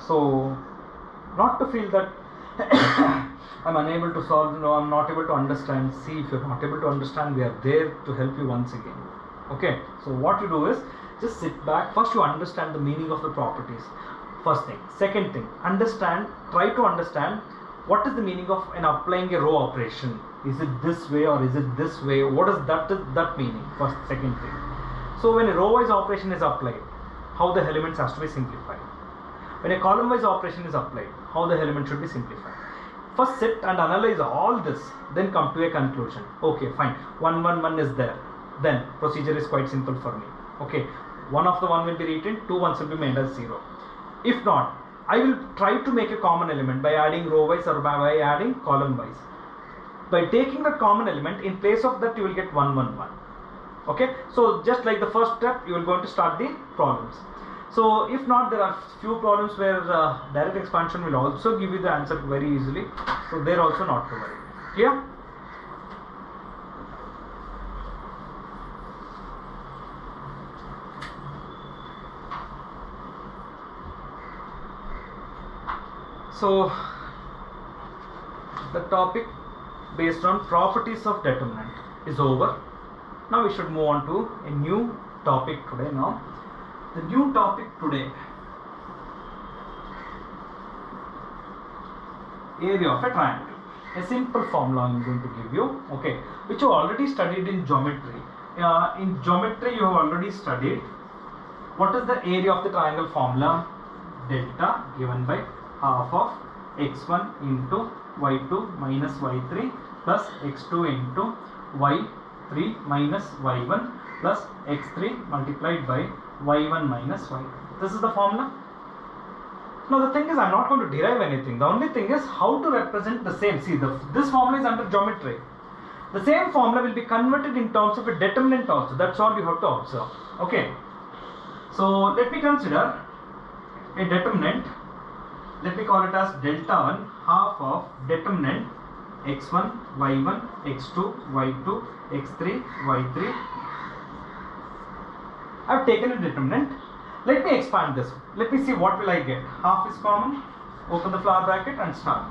So not to feel that I'm unable to solve, no, I'm not able to understand. See, if you're not able to understand, we are there to help you once again. Okay, so what you do is just sit back. First you understand the meaning of the properties, first thing. Second thing, try to understand what is the meaning of an applying a row operation. Is it this way or is it this way? What is that meaning? First, second thing. So when a row wise operation is applied, how the elements has to be simplified. When a column wise operation is applied, how the element should be simplified. First sit and analyze all this, then come to a conclusion. Okay, fine, 1 1 1 is there, then procedure is quite simple for me. Okay, one of the 1 will be retained, 2 1s will be made as 0. If not, I will try to make a common element by adding row wise or by adding column wise. By taking the common element, in place of that you will get 1 1 1. Okay, so just like the first step, you will going to start the problems. So if not, there are few problems where direct expansion will also give you the answer very easily. So there also not to worry. Clear? So the topic based on properties of determinant is over. Now we should move on to a new topic today. Now the new topic today, area of a triangle. A simple formula I am going to give you, okay, which you already studied in geometry. In geometry you have already studied what is the area of the triangle formula. Delta given by half of x1 into y2 minus y3 plus x2 into y3 minus y1 plus x3 multiplied by y1 minus y2. This is the formula. Now the thing is, I am not going to derive anything. The only thing is how to represent the same. See, this formula is under geometry. The same formula will be converted in terms of a determinant also. That's all you have to observe. Okay. So let me consider a determinant. Let me call it as delta 1 half of determinant x1, y1, x2, y2, x3, y3. I have taken a determinant. Let me expand this. Let me see what will I get. Half is common. Open the flower bracket and start.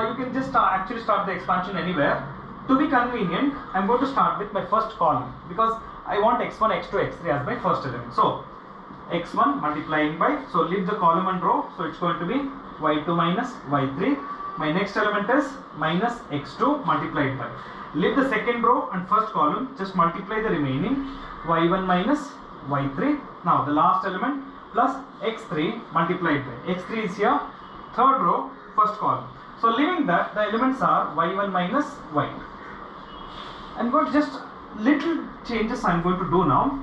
You can just actually start the expansion anywhere. To be convenient, I am going to start with my first column because I want x1, x2, x3 as my first element. So x1 multiplying by, so leave the column and row. So it's going to be y2 minus y3. My next element is minus x2 multiplied by. Leave the second row and first column. Just multiply the remaining y1 minus y3. Now the last element plus x3 multiplied by. x3 is here, third row, first column. So leaving that, the elements are y1 minus y2. I'm going to just little changes I'm going to do now.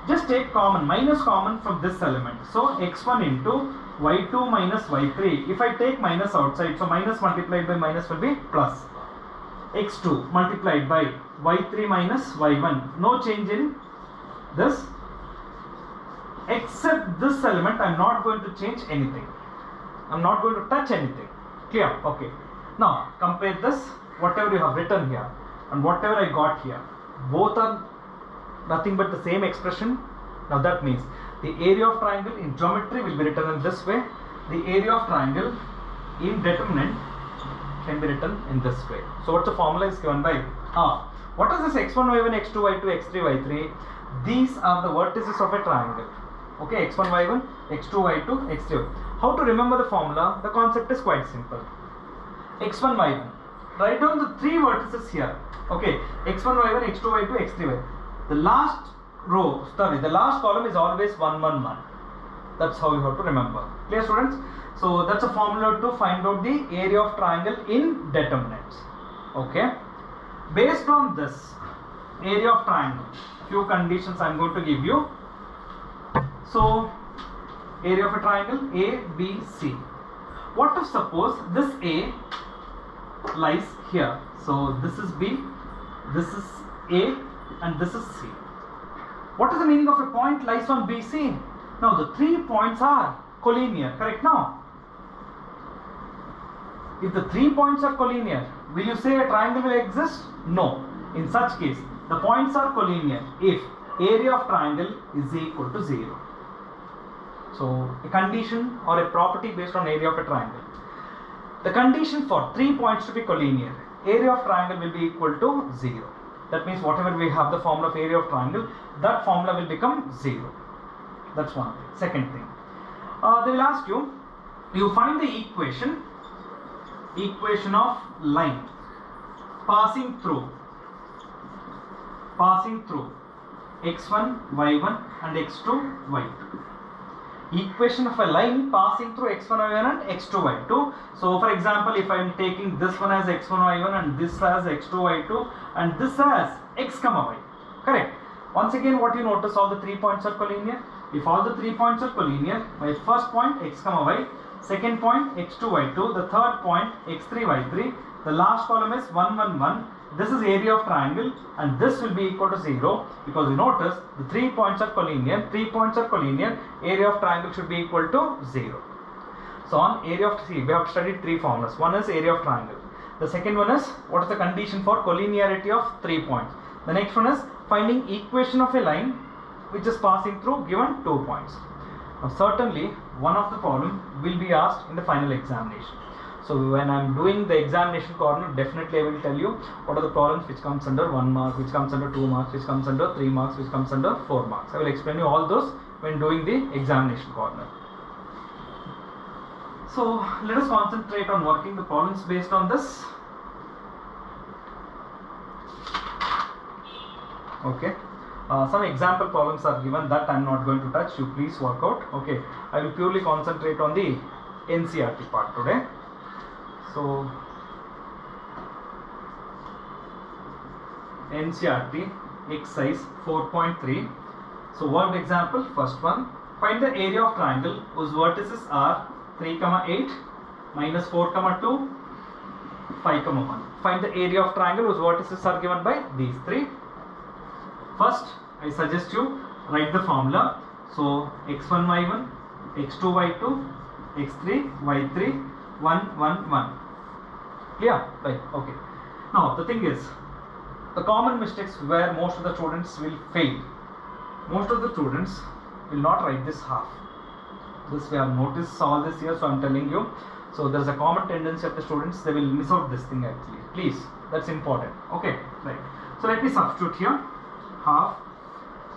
Just take common, minus common from this element. So x1 into y2 minus y3. If I take minus outside, so minus multiplied by minus will be plus. x2 multiplied by y3 minus y1. No change in this. Except this element, I am not going to change anything. I am not going to touch anything. Clear? Okay. Now compare this, whatever you have written here and whatever I got here. Both are nothing but the same expression. Now that means the area of triangle in geometry will be written in this way. The area of triangle in determinant can be written in this way. So what the formula is given by half. What is this x1, y1, x2, y2, x3, y3? These are the vertices of a triangle. Okay, x1, y1, x2, y2, x3. How to remember the formula? The concept is quite simple. x1, y1. Write down the three vertices here. Okay, x1, y1, x2, y2, x3, y. The last row, the last column is always 1 1 1. That's how you have to remember. Clear, students? So that's a formula to find out the area of triangle in determinants. Okay. Based on this area of triangle, few conditions I am going to give you. So area of a triangle A, B, C. What if suppose this A lies here? So this is B, this is A, and this is C. What is the meaning of a point lies on BC? Now the 3 points are collinear, correct? Now if the 3 points are collinear, will you say a triangle will exist? No. In such case, the points are collinear if area of triangle is equal to 0. So a condition or a property based on area of a triangle. The condition for 3 points to be collinear, area of triangle will be equal to 0. That means whatever we have the formula of area of triangle, that formula will become 0. That's one thing. Second thing, they will ask you, you find the equation of line passing through x1, y1 and x2, y2. Equation of a line passing through x1, y1 and x2, y2. So for example, if I am taking this one as x1, y1 and this as x2, y2 and this as x, y. Correct. Once again, what you notice, all the 3 points are collinear. If all the 3 points are collinear, my first point x, y, second point x2, y2, the third point x3, y3, the last column is 1, 1, 1. This is area of triangle and this will be equal to 0 because you notice the 3 points are collinear. 3 points are collinear. Area of triangle should be equal to 0. So on area of, see, we have studied 3 formulas. One is area of triangle. The second one is what is the condition for collinearity of 3 points. The next one is finding equation of a line which is passing through given 2 points. Now certainly one of the problem will be asked in the final examination. So when I am doing the examination corner, definitely I will tell you what are the problems which comes under 1 mark, which comes under 2 marks, which comes under 3 marks, which comes under 4 marks. I will explain you all those when doing the examination corner. So let us concentrate on working the problems based on this. Okay. Some example problems are given that I am not going to touch. You please work out. Okay. I will purely concentrate on the NCERT part today. So NCERT exercise 4.3. So worked example, first one, find the area of triangle whose vertices are 3, 8, minus 4, 2, 5, 1. Find the area of triangle whose vertices are given by these 3. First, I suggest you write the formula. So x1, y1, x2, y2, x3, y3, 1, 1, 1. Clear? Right. Okay. Now the thing is, the common mistakes where most of the students will fail. Most of the students will not write this half. This we have noticed all this year, so I am telling you. So there is a common tendency of the students, they will miss out this thing actually. Please, that's important. Okay, right. So let me substitute here. Half.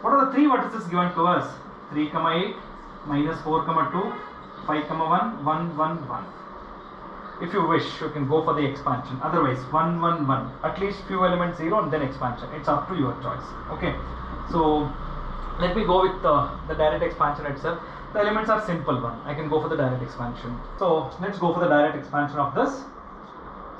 What are the 3 vertices given to us? 3, 8, minus 4, 2, 5, 1, 1, 1, 1. If you wish, you can go for the expansion. Otherwise, 1, 1, 1. At least few elements 0 and then expansion. It's up to your choice. Okay. So let me go with the direct expansion itself. The elements are simple one. I can go for the direct expansion. So let's go for the direct expansion of this.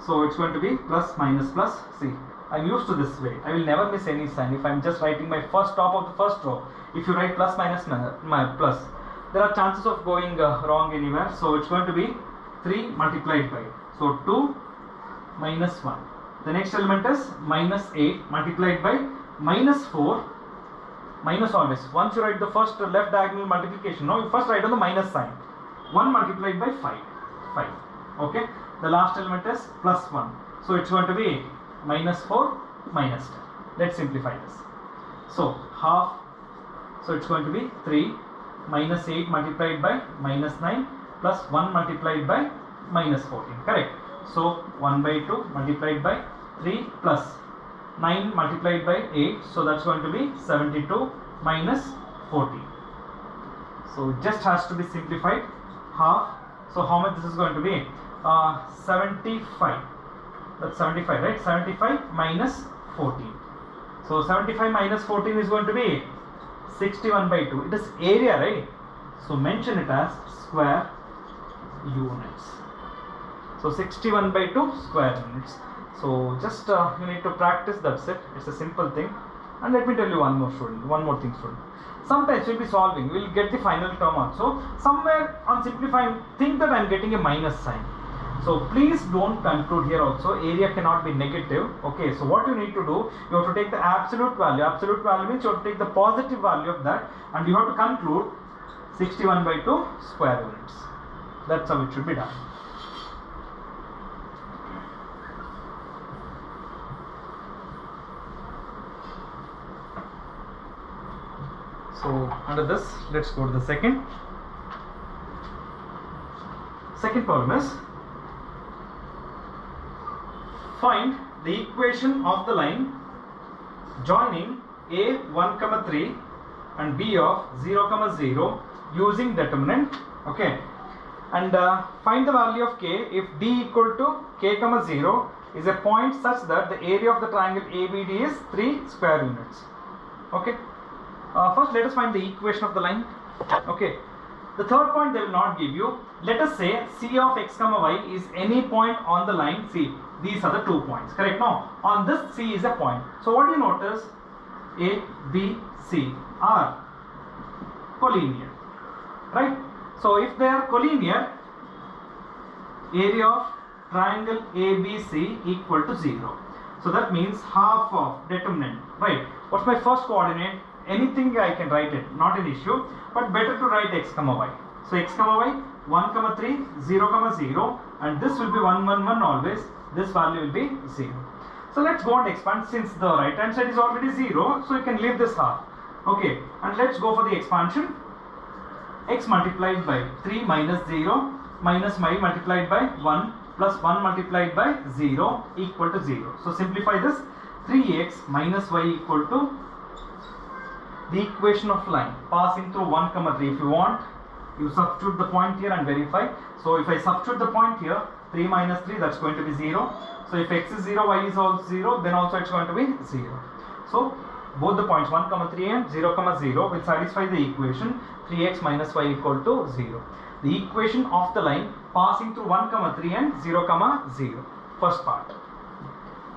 So it's going to be plus, minus, plus. See, I'm used to this way. I will never miss any sign. If I'm just writing my first top of the first row, if you write plus, minus, plus, there are chances of going wrong anywhere. So it's going to be 3 multiplied by. So 2 minus 1. The next element is minus 8 multiplied by minus 4. Minus always. Once you write the first left diagonal multiplication, no, you first write on the minus sign. 1 multiplied by 5. 5. Okay. The last element is plus 1. So it's going to be minus 4 minus 10. Let's simplify this. So half. So it's going to be 3 minus 8 multiplied by minus 9 plus 1 multiplied by minus 14. Correct. So 1 by 2 multiplied by 3 plus 9 multiplied by 8. So that's going to be 72 minus 14. So it just has to be simplified. Half. So how much this is going to be? 75. That's 75, right? 75 minus 14. So 75 minus 14 is going to be 61 by 2. It is area, right? So mention it as square units. So 61 by 2 square units. So just you need to practice, that's it. It's a simple thing. And let me tell you one more thing, student. Sometimes we'll be solving, we'll get the final term also. Somewhere on simplifying, think that I'm getting a minus sign. So please don't conclude here also. Area cannot be negative. Okay, so what you need to do, you have to take the absolute value. Absolute value means you have to take the positive value of that, and you have to conclude 61 by 2 square units. That's how it should be done. So under this, let's go to the second. Second problem is find the equation of the line joining a 1, 3 and b of 0, 0 using determinant. Okay, and find the value of k if d equal to k, 0 is a point such that the area of the triangle ABD is 3 square units. Okay, first let us find the equation of the line. Okay, the third point they will not give you. Let us say C of x, y is any point on the line C. These are the 2 points, correct? Now on this C is a point. So what do you notice? A, B, C are collinear, right? So if they are collinear, area of triangle ABC equal to 0. So that means half of determinant, right? What's my first coordinate? Anything I can write it, not an issue, but better to write x, y. So x, y, 1, 3, 0, 0, and this will be 1, 1, 1 always. This value will be 0. So let's go and expand. Since the right hand side is already 0, so you can leave this half. Okay, and let's go for the expansion. X multiplied by 3 minus 0 minus y multiplied by 1 plus 1 multiplied by 0 equal to 0. So simplify this. 3x minus y equal to the equation of line passing through 1, 3. If you want, you substitute the point here and verify. So if I substitute the point here, 3 minus 3, that's going to be 0. So if x is 0, y is also 0, then also it's going to be 0. So both the points 1, 3 and 0, 0 will satisfy the equation 3x minus y equal to 0. The equation of the line passing through 1, 3 and 0, 0. First part.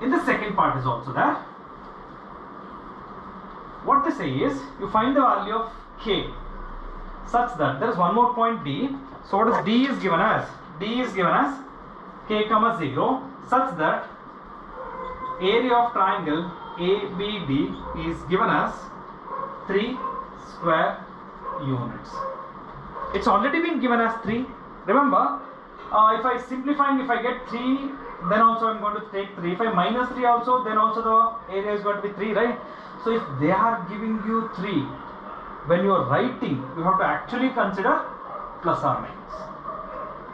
In the second part is also there. What they say is, you find the value of k such that there is one more point D. So what is D is given as? D is given as k, 0 such that area of triangle ABD is given as 3 square units. It's already been given as 3. Remember, if I simplify and if I get 3, then also I'm going to take 3. If I minus 3 also, then also the area is going to be 3, right? So if they are giving you 3, when you are writing, you have to actually consider plus or minus.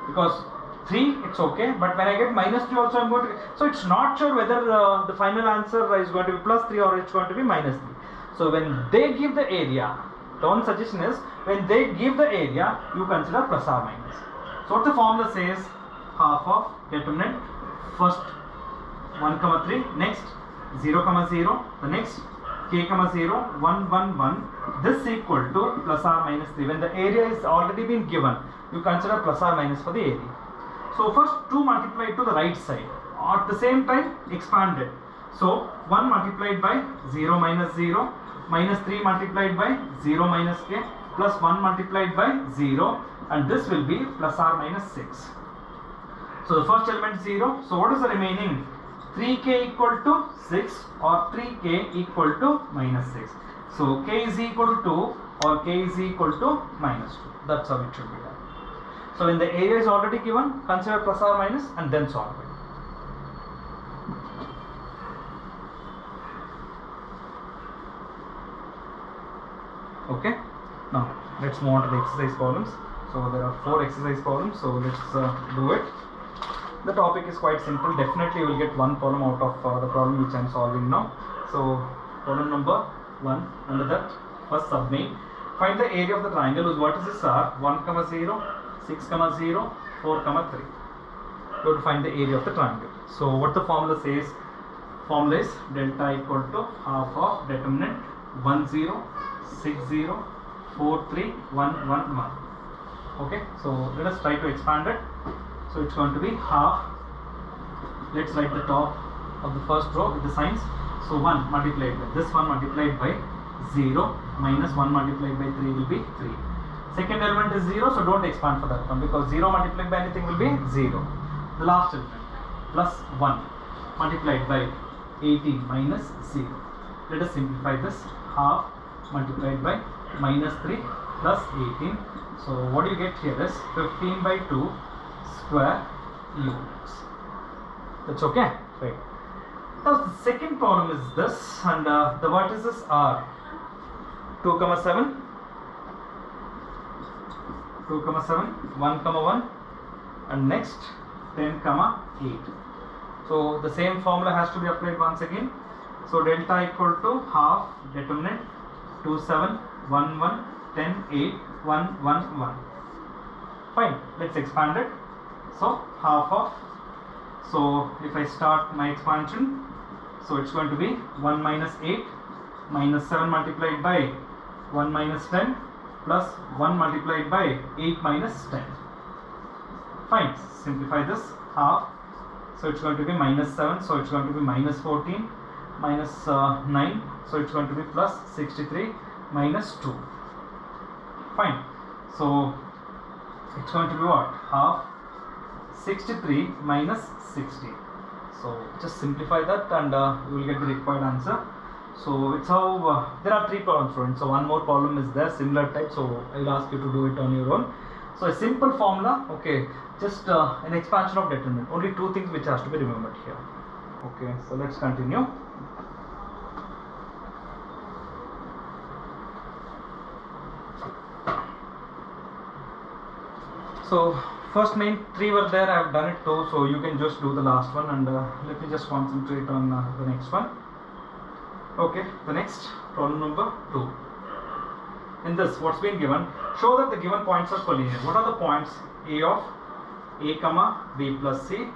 Because 3, it's okay, but when I get minus 3 also I'm going to, so it's not sure whether the final answer is going to be plus 3 or it's going to be minus 3. So when they give the area, the one suggestion is, when they give the area, you consider plus or minus. So what the formula says, half of determinant, first 1, 3, next 0, 0, the next k, 0, 1, 1, 1, this equal to plus or minus 3. When the area is already been given, you consider plus or minus for the area. So first 2 multiplied to the right side, at the same time expanded. So 1 multiplied by 0 minus 0, minus 3 multiplied by 0 minus k, plus 1 multiplied by 0, and this will be plus or minus 6. So the first element 0. So what is the remaining? 3k equal to 6 or 3k equal to minus 6. So k is equal to 2 or k is equal to minus 2. That's how it should be done. So when the area is already given, consider plus or minus and then solve it. Okay. Now let's move on to the exercise problems. So there are 4 exercise problems. So let's do it. The topic is quite simple. Definitely you will get one problem out of the problem which I am solving now. So problem number 1, under that first submain, find the area of the triangle whose vertices are 1, 0, 6, 0, 4, 3. You have to find the area of the triangle. So what the formula says, formula is delta equal to half of determinant 1, 0, 6, 0, 4, 3, 1, 1, 1. Okay, so let us try to expand it. So it's going to be half. Let's write the top of the first row with the signs. So 1 multiplied by this 1 multiplied by 0 minus 1 multiplied by 3 will be 3. Second element is 0, so don't expand for that one because 0 multiplied by anything will be 0. The last element plus 1 multiplied by 18 minus 0. Let us simplify this. Half multiplied by minus 3 plus 18. So what you get here is 15 by 2 square units. That's okay, right? Now the second problem is this, and the vertices are 2, 7, 2, 7, 1, 1, and next 10 comma 8. So the same formula has to be applied once again. So delta equal to half determinant 2 7 1 1 10 8 1 1 1. Fine, let's expand it. So half of, so if I start my expansion, so it's going to be 1 minus 8 minus 7 multiplied by 1 minus 10 plus 1 multiplied by 8 minus 10. Fine, simplify this, half, so it's going to be minus 7, so it's going to be minus 14, minus 9, so it's going to be plus 63 minus 2. Fine, so it's going to be what? Half 63 minus 60. So just simplify that and you will get the required answer. So it's how there are 3 problems, students. So one more problem is there, similar type. So I will ask you to do it on your own. So a simple formula, okay, just an expansion of determinant. Only 2 things which has to be remembered here. Okay, so let's continue. So first main 3 were there, I have done it too, so you can just do the last one and let me just concentrate on the next one. Okay, the next problem number 2. In this, what's been given, show that the given points are collinear. What are the points? A of A comma B plus C,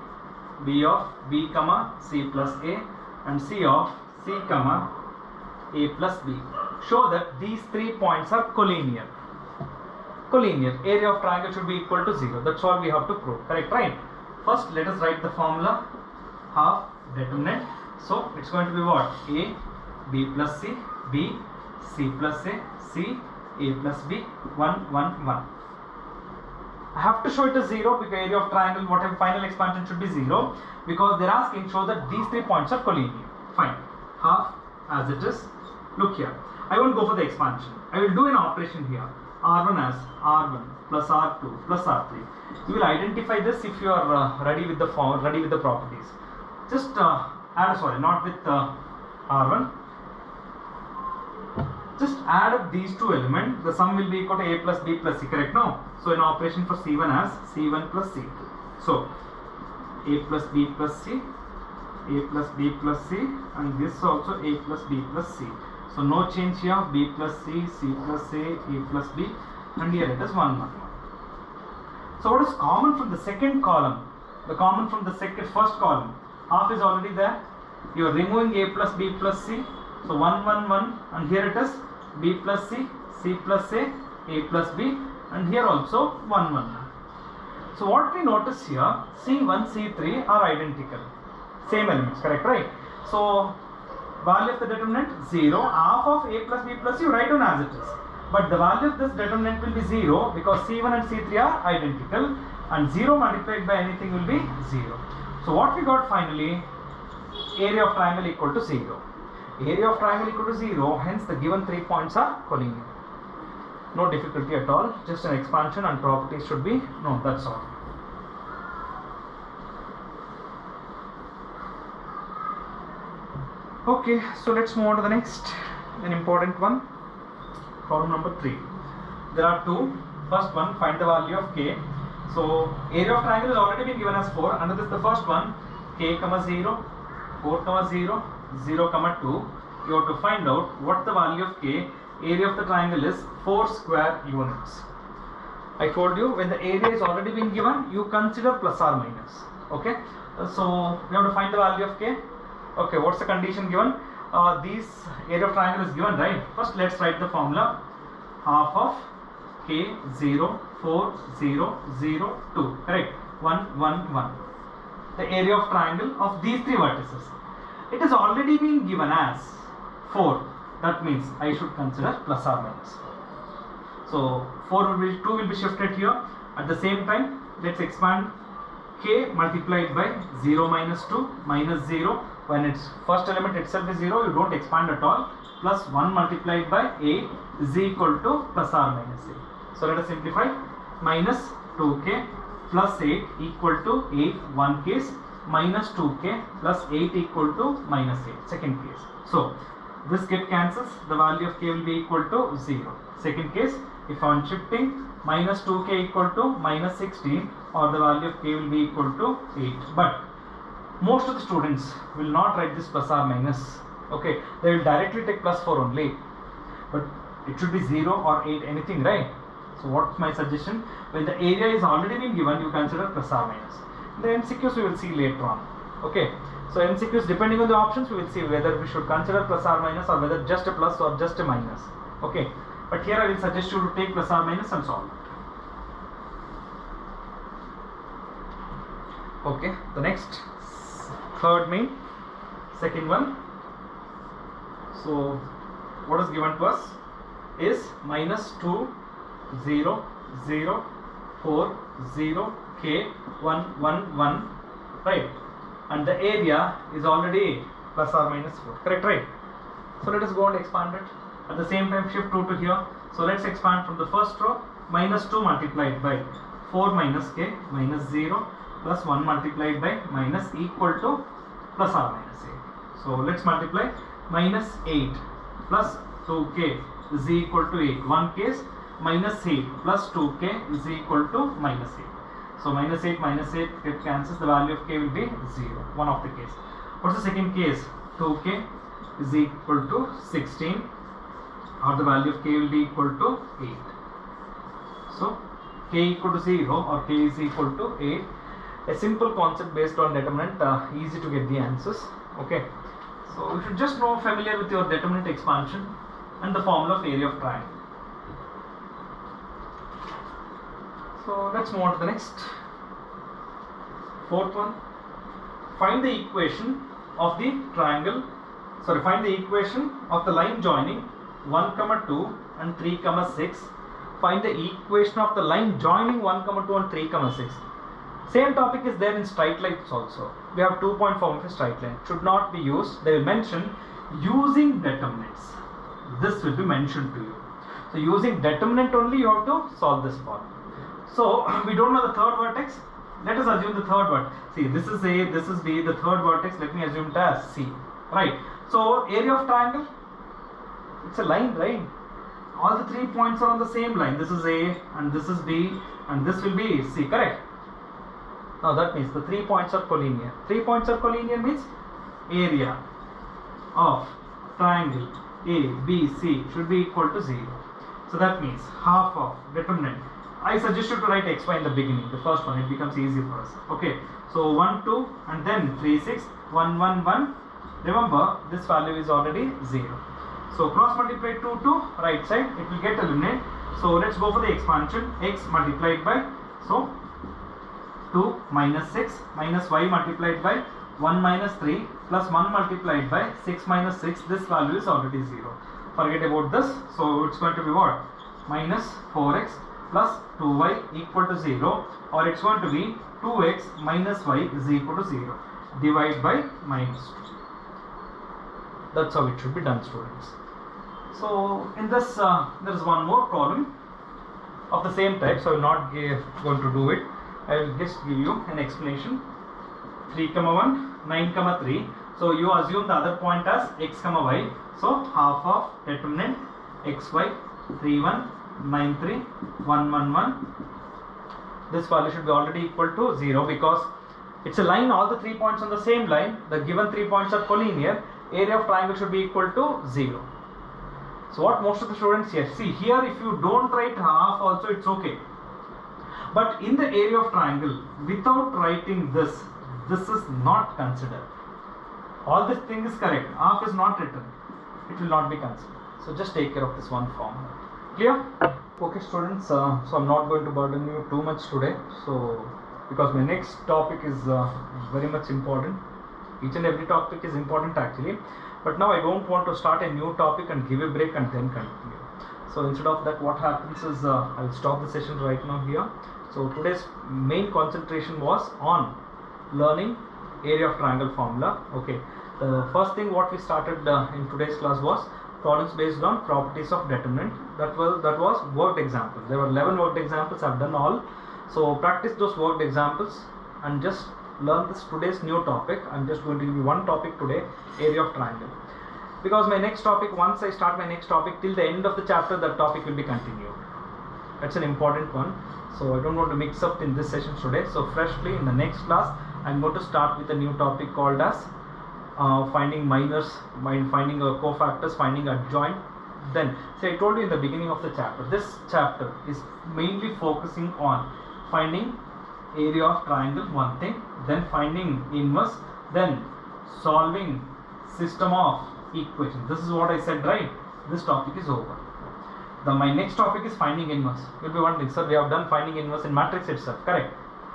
B of B comma C plus A, and C of C comma A plus B. Show that these 3 points are collinear. Collinear, area of triangle should be equal to 0. That's all we have to prove. Correct, right? First, let us write the formula, half determinant. So it's going to be what? A, B plus C, B, C plus A, C, A plus B, 1, 1, 1. I have to show it as 0 because area of triangle, whatever final expansion should be 0, because they're asking show that these 3 points are collinear. Fine. Half as it is. Look here. I won't go for the expansion. I will do an operation here. R1 as R1 plus R2 plus R3. You will identify this if you are ready with the form, ready with the properties. Just add, sorry, not with R1. Just add up these 2 elements. The sum will be equal to A plus B plus C. Correct? No. So an operation for C1 as C1 plus C2. So A plus B plus C, A plus B plus C, and this also A plus B plus C. So no change here, B plus C, C plus A plus B, and here it is 1, 1, 1. So what is common from the second column? The common from the first column, half is already there. You are removing A plus B plus C. So 1, 1, 1, and here it is B plus C, C plus A plus B, and here also 1, 1, 1. So what we notice here, C1, C3 are identical, same elements, correct, right? So value of the determinant 0, half of A plus B plus C you write down as it is. But the value of this determinant will be 0 because C1 and C3 are identical, and 0 multiplied by anything will be 0. So what we got finally, area of triangle equal to 0. Area of triangle equal to 0, hence the given 3 points are collinear. No difficulty at all, just an expansion and properties should be known, that's all. Okay, so let's move on to the next, an important one. Problem number 3. There are 2. First one, find the value of k. So area of triangle has already been given as 4. Under this, the first one, k comma 0, 4 comma 0, 0 comma 2. You have to find out what the value of k. Area of the triangle is 4 square units. I told you when the area is already been given, you consider plus or minus. Okay, so we have to find the value of k. Okay, what's the condition given? This area of triangle is given, right? First, let's write the formula. Half of k 0 4 0 0 2. Correct? 1 1 1. The area of triangle of these 3 vertices. It is already been given as 4. That means I should consider plus or minus. So 4 will be 2 will be shifted here. At the same time, let's expand k multiplied by 0 minus 2 minus 0. When its first element itself is 0, you don't expand at all. Plus 1 multiplied by 8 is equal to plus or minus 8. So let us simplify. Minus 2k plus 8 equal to 8, one case, minus 2k plus 8 equal to minus 8, second case. So this get cancels, the value of k will be equal to 0. Second case, if on shifting minus 2k equal to minus 16, or the value of k will be equal to 8. But most of the students will not write this plus or minus. Okay, they will directly take plus 4 only. But it should be 0 or 8, anything, right? So what's my suggestion? When the area is already been given, you consider plus or minus. The MCQs we will see later on. Okay, so MCQs, depending on the options, we will see whether we should consider plus or minus, or whether just a plus or just a minus. Okay, but here I will suggest you to take plus or minus and solve it. Okay, the next third main, second one. So what is given to us is minus 2 0 0 4 0 k 1 1 1, right? And the area is already plus or minus 4, correct, right? So let us go and expand it. At the same time shift 2 to here. So let's expand from the first row. Minus 2 multiplied by 4 minus k minus 0 plus 1 multiplied by minus equal to plus or minus 8. So let's multiply. Minus 8 plus 2k is equal to 8. One case, minus 8 plus 2k is equal to minus 8. So minus 8 it cancels, the value of k will be 0, one of the case. What's the second case? 2k is equal to 16, or the value of k will be equal to 8. So k equal to 0 or k is equal to 8. A simple concept based on determinant, easy to get the answers. Okay, so you should just know familiar with your determinant expansion and the formula of area of triangle. So let's move on to the next, fourth one. Find the equation of the triangle, find the equation of the line joining 1, 2 and 3, 6. Find the equation of the line joining 1, 2 and 3, 6. Same topic is there in straight lines also. We have 2-point form of a straight line. Should not be used. They will mention using determinants. This will be mentioned to you. So using determinant only you have to solve this problem. So we don't know the third vertex. Let us assume the third vertex. See, this is A, this is B, the third vertex, let me assume it as C. Right. So area of triangle, it's a line, right? All the 3 points are on the same line. This is A and this is B and this will be C, correct? Now that means the 3 points are collinear. 3 points are collinear means area of triangle A, B, C should be equal to 0. So that means half of determinant. I suggest you to write xy in the beginning, the first one, it becomes easy for us. Okay, so 1, 2 and then 3, 6, 1, 1, 1. Remember, this value is already 0. So cross multiply 2 to right side, it will get eliminated. So let's go for the expansion. X multiplied by, so 2 minus 6 minus y multiplied by 1 minus 3 plus 1 multiplied by 6 minus 6. This value is already 0. Forget about this. So it's going to be what? Minus 4x plus 2y equal to 0, or it's going to be 2x minus y is equal to 0. Divide by minus 2. That's how it should be done, students. So in this there is one more problem of the same type, so I will not going to do it. I will just give you an explanation. 3, 1, 9, 3. So you assume the other point as x, y. So half of determinant xy 3, 1, 9, 3, 1, 1, 1. This value should be already equal to 0 because it's a line, all the 3 points on the same line. The given 3 points are collinear. Area of triangle should be equal to 0. So what most of the students here, see here if you don't write half also it's okay. But in the area of triangle, without writing this is not considered. All this thing is correct. Half is not written. It will not be considered. So just take care of this one formula. Clear? Okay students, so I'm not going to burden you too much today. So because my next topic is very much important. Each and every topic is important actually. But now I don't want to start a new topic and give a break and then continue. So instead of that, what happens is I'll stop the session right now here. So today's main concentration was on learning area of triangle formula. Okay, the first thing what we started in today's class was problems based on properties of determinant. That was worked examples. There were 11 worked examples. I've done all. So practice those worked examples and just learn this today's new topic. I'm just going to give you one topic today, area of triangle, because my next topic, once I start my next topic till the end of the chapter, that topic will be continued. That's an important one. So I don't want to mix up in this session today. So freshly in the next class, I'm going to start with a new topic called as finding minors, finding cofactors, finding adjoint. Then, say I told you in the beginning of the chapter, this chapter is mainly focusing on finding area of triangle, one thing, then finding inverse, then solving system of equations. This is what I said, right? This topic is over. My next topic is finding inverse. You'll be wondering, sir, we have done finding inverse in matrix itself, correct?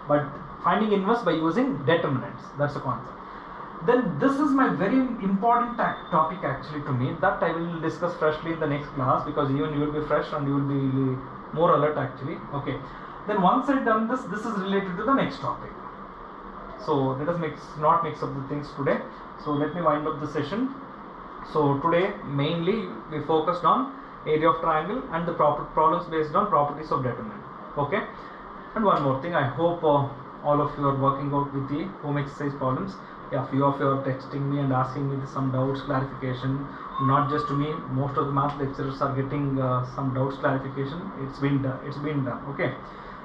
But finding inverse by using determinants, that's the concept. Then this is my very important topic actually to me, that I will discuss freshly in the next class, because even you will be fresh and you will be more alert actually. Okay. Then once I done this, this is related to the next topic. So let us not mix up the things today. So let me wind up the session. So today mainly we focused on area of triangle and the problems based on properties of determinant. Okay. And one more thing, I hope all of you are working out with the home exercise problems. Yeah, few of you are texting me and asking me some doubts, clarification. Not just to me, most of the math lecturers are getting some doubts, clarification. It's been done. Okay.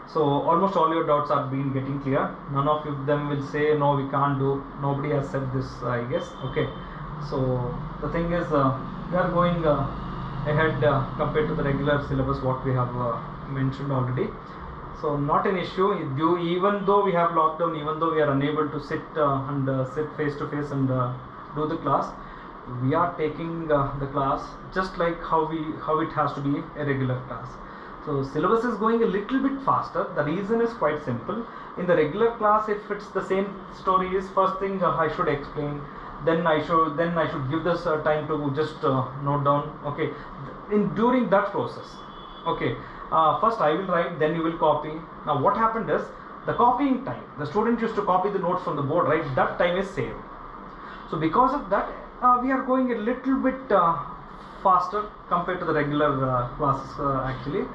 So almost all your doubts are being getting clear. None of them will say no, we can't do. Nobody has said this, I guess. Okay. So the thing is, we are going ahead compared to the regular syllabus what we have mentioned already. So not an issue. Even though we have lockdown, even though we are unable to sit sit face to face and do the class, we are taking the class just like how it has to be a regular class. So syllabus is going a little bit faster. The reason is quite simple. In the regular class, if it's the same story, is first thing I should explain, then I should give this time to just note down. Okay, during that process, okay. First I will write, then you will copy. Now what happened is, the copying time, the student used to copy the notes from the board, right? That time is saved. So because of that, we are going a little bit faster compared to the regular classes actually.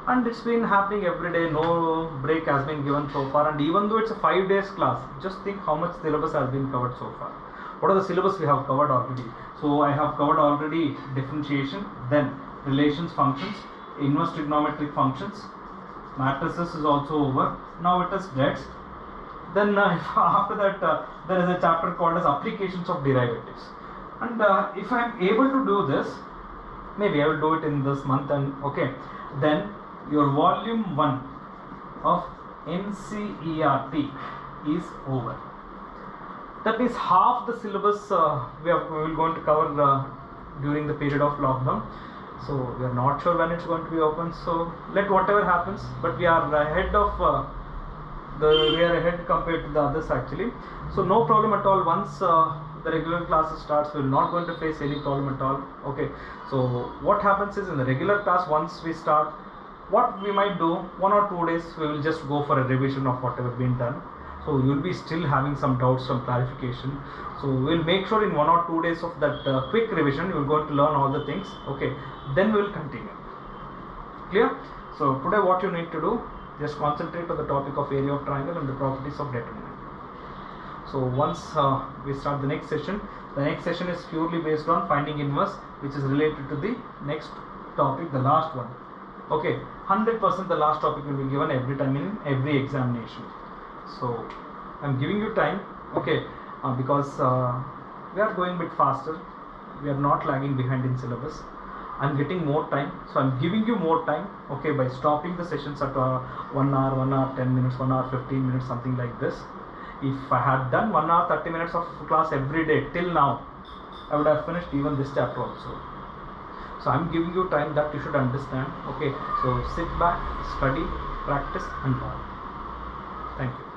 And it's been happening every day, no break has been given so far. And even though it's a 5 days class, just think how much syllabus has been covered so far. What are the syllabus we have covered already? So I have covered already differentiation, then relations, functions, inverse trigonometric functions, matrices is also over. Now it is DETs. Then after that there is a chapter called as applications of derivatives. And if I am able to do this, maybe I will do it in this month. And okay, then your volume 1 of NCERT is over. That means half the syllabus we will going to cover during the period of lockdown. So we are not sure when it's going to be open. So let whatever happens, but we are ahead of we are ahead compared to the others actually. So no problem at all. Once the regular classes starts, we are not going to face any problem at all. Okay. So what happens is, in the regular class, once we start, what we might do, 1 or 2 days we will just go for a revision of whatever been done. So you will be still having some doubts, some clarification. So we will make sure in 1 or 2 days of that quick revision, you are going to learn all the things. Okay, then we will continue. Clear? So today what you need to do, just concentrate on the topic of area of triangle and the properties of determinant. So once we start the next session is purely based on finding inverse, which is related to the next topic, the last one. Okay, 100% the last topic will be given every time in every examination. So I'm giving you time, okay, because we are going a bit faster. We are not lagging behind in syllabus. I'm getting more time, so I'm giving you more time, okay, by stopping the sessions at 1 hour, 1 hour 10 minutes, 1 hour 15 minutes, something like this. If I had done 1 hour 30 minutes of class every day till now, I would have finished even this chapter also. So I'm giving you time that you should understand. Okay, so sit back, study, practice and learn. Thank you.